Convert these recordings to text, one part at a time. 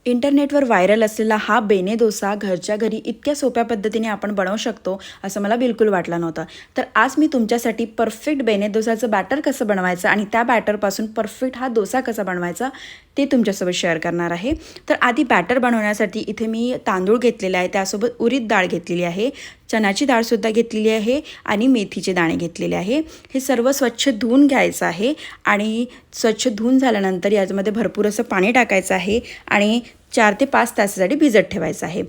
इंटरनेटवर व्हायरल असलेला हा बेने डोसा घरच्या घरी इतक्या सोप्या पद्धतीने आपण बनवू शकतो असं मला बिलकुल वाटलं नव्हतं. तर आज मी तुमच्यासाठी परफेक्ट बेने डोसाचं बॅटर कसं बनवायचं आणि त्या बॅटरपासून परफेक्ट हा डोसा कसा बनवायचा ते तुमच्यासोबत शेअर करणार आहे. तर आधी बॅटर बनवण्यासाठी इथे मी तांदूळ घेतलेले आहे, त्यासोबत उडीद डाळ घेतलेली आहे, चण्याची डाळसुद्धा घेतलेली आहे आणि मेथीचे दाणे घेतलेले आहे. हे सर्व स्वच्छ धुवून घ्यायचं आहे आणि स्वच्छ धुवून झाल्यानंतर याच्यामध्ये भरपूर असं पाणी टाकायचं आहे आणि 4 ते 5 तासासाठी भिजत ठेवायचं आहे.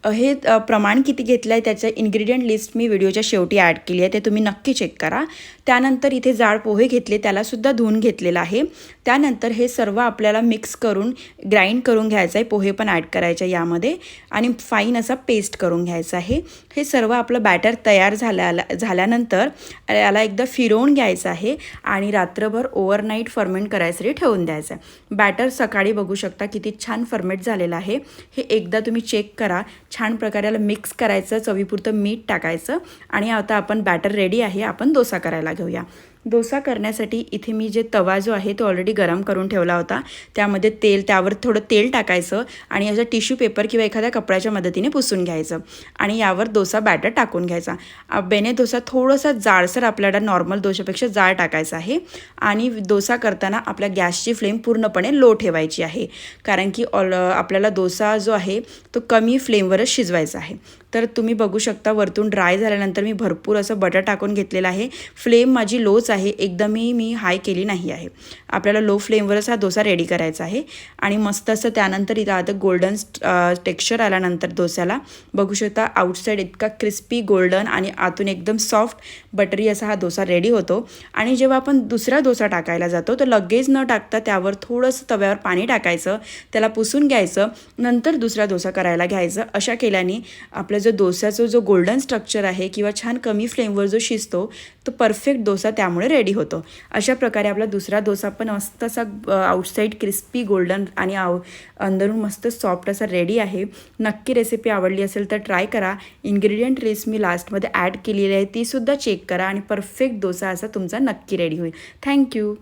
हे प्रमाण किती घेतलं आहे त्याचं इन्ग्रेडियंट लिस्ट मी व्हिडिओच्या शेवटी ॲड केली आहे, ते तुम्ही नक्की चेक करा. त्यानंतर इथे जाड पोहे घेतले, त्यालासुद्धा धुवून घेतलेलं आहे. त्यानंतर हे सर्व आपल्याला मिक्स करून ग्राइंड करून घ्यायचं आहे. पोहे पण ॲड करायचे यामध्ये आणि फाईन असा पेस्ट करून घ्यायचा आहे. हे सर्व आपलं बॅटर तयार झाल्यानंतर याला एकदा फिरवून घ्यायचं आहे आणि रात्रभर ओव्हरनाईट फर्मेंट करायसाठी ठेवून द्यायचं आहे. बॅटर सकाळी बघू शकता किती छान फर्मेंट झालेलं आहे. हे एकदा तुम्ही चेक करा. छान प्रकारे याला मिक्स करायचं, चवीपुरतं मीठ टाकायचं आणि आता आपण बॅटर रेडी आहे. आपण डोसा करायला घेऊया. डोसा करण्यासाठी इथे मी जे तवा जो आहे तो ऑलरेडी गरम करून ठेवला होता, त्यामध्ये त्यावर थोडं तेल टाकायचं आणि याचा टिश्यू पेपर किंवा एखाद्या कपड्याच्या मदतीने पुसून घ्यायचं आणि यावर डोसा बॅटर टाकून घ्यायचा. बेने डोसा थोडासा जाडसर आपल्याला नॉर्मल डोशापेक्षा जाड टाकायचा आहे आणि डोसा करताना आपल्या गॅसची फ्लेम पूर्णपणे लो ठेवायची आहे, कारण की आपल्याला डोसा जो आहे तो कमी फ्लेमवरच शिजवायचा आहे. तर तुम्ही बघू शकता वरतून ड्राय झाल्यानंतर मी भरपूर असं बटर टाकून घेतलेलं आहे. फ्लेम माझी लोच आहे, एकदमही मी हाय केली नाही आहे. आपल्याला लो फ्लेमवरच हा डोसा रेडी करायचा आहे आणि मस्त असं त्यानंतर इथं आता गोल्डन टेक्स्चर आल्यानंतर डोस्याला बघू शकता आउटसाईड इतका क्रिस्पी गोल्डन आणि आतून एकदम सॉफ्ट बटरी असा हा डोसा रेडी होतो. आणि जेव्हा आपण दुसरा डोसा टाकायला जातो तर लगेच न टाकता त्यावर थोडंसं तव्यावर पाणी टाकायचं, त्याला पुसून घ्यायचं, नंतर दुसरा डोसा करायला घ्यायचं. अशा केल्याने आपल्या जो डोसाचा जो गोल्डन स्ट्रक्चर आहे किंवा छान कमी फ्लेमवर जो शिजतो तो परफेक्ट डोसा त्यामुळे रेडी होतो. अशा प्रकारे आपला दुसरा डोसा पण मस्त असा आउटसाईड क्रिस्पी गोल्डन आणि अंदरून मस्त सॉफ्ट असा रेडी आहे. नक्की रेसिपी आवडली असेल तर ट्राय करा. इन्ग्रेडियंट लिस्ट मी लास्टमध्ये ॲड केलेली आहे, तीसुद्धा चेक करा आणि परफेक्ट डोसा असा तुमचा नक्की रेडी होईल. थँक्यू.